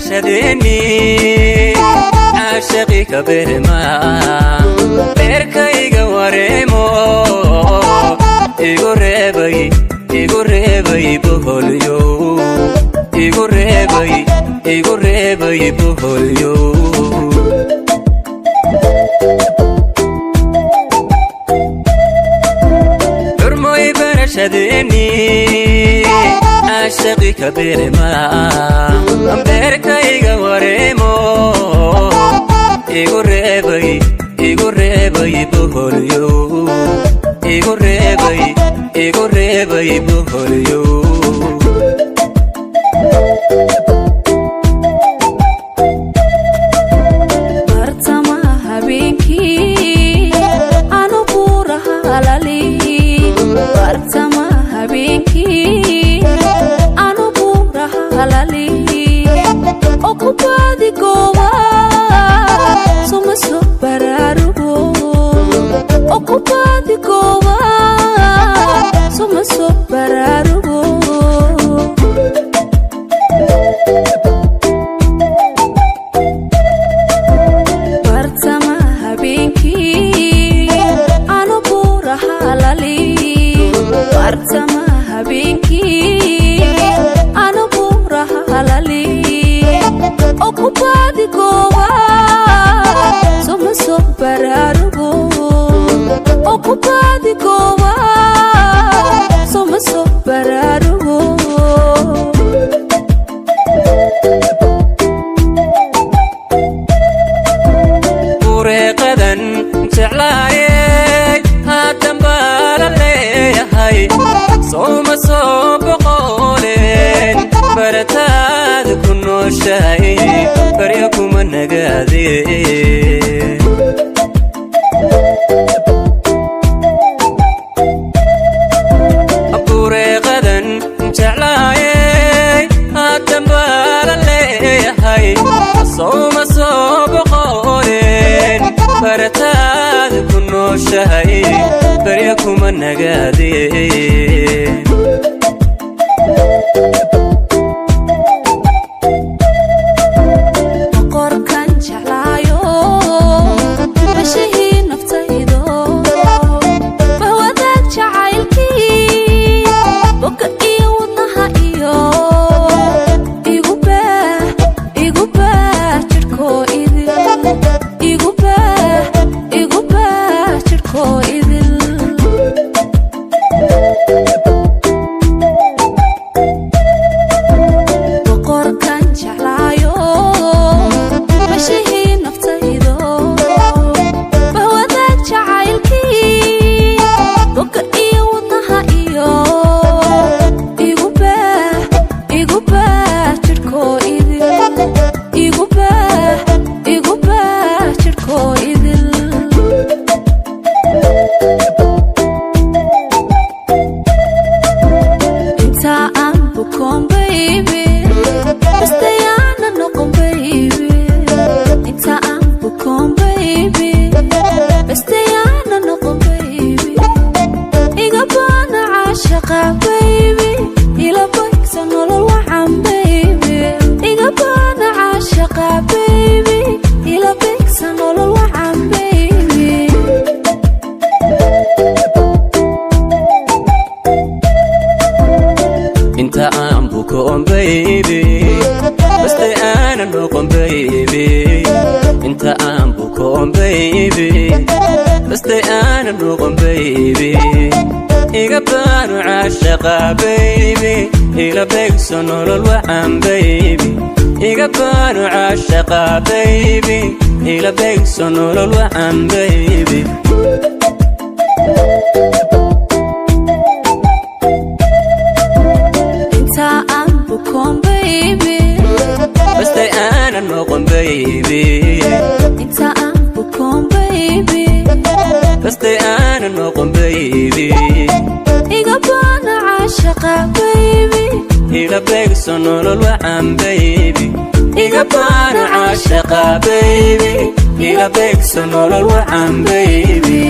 برشدني عاشقي كبرما بركي قواريمو إيقربي بهوليو إيقربي بهوليو برموي برشدني عاشقي كبرما بركي قواريمو إيقربي بهوليو إيقربي بهوليو bartamaha habeenkii aanu buuraha lali bartamaha habeenkii aanu buuraha lali oo ku baadi gooba suma soo baraarugo oo ku baadi gooba suma soo baraarugo bartamaha habeenkii aanu buuraha lali oo ku baadi gooba suma soo baraarugo oo ku baadi gooba suma soo baraarugo bureeqadan jeclaayay haatan baalaleeyahay sooma soo boqoleen barataada ku nooshahay barya kuma nagaadeen bureeqadan jeclaayay haatan baalaleeyahay sooma soo boqoleen barataada ku nooshahay barya kuma nagaadeen qorkan jeclaayo bashihii naftaydo bahwadaag jacaylkii boga iyo wadnaha iyo igu baah jirhkoo idil igu baah jirhkoo idil boqorkan jeclaayo bashihii naftaydo bahwadaag jacaylkii boga iyo wadnaha iyo igu baah jirhkoo idil igu baah jirhkoo idil inta aan bukoon baby bastayaana noqon baby inta aan bukoon baby bastayaana noqon baby iga baana caashaqa baby ila bagsa nolol wacan baby iga baana caashaqa baby ila bagsa nolol wacan baby inta aan bukoon baby bastay aanan noqon baby inta aan bukoon baby bastay aanan noqon baby iga baanu caashaqa baby ila beegso nolol wacan baby iga baanu caashaqa baby ila beegso nolol wacan baby inta aan bukoon baby bastay aanan noqon baby inta aan bukoon baby bastay aanan noqon baby iga baana caashaqa baby ila beegso nolol wacan baby iga baanu caashaqa baby ila beegso nolol wacan baby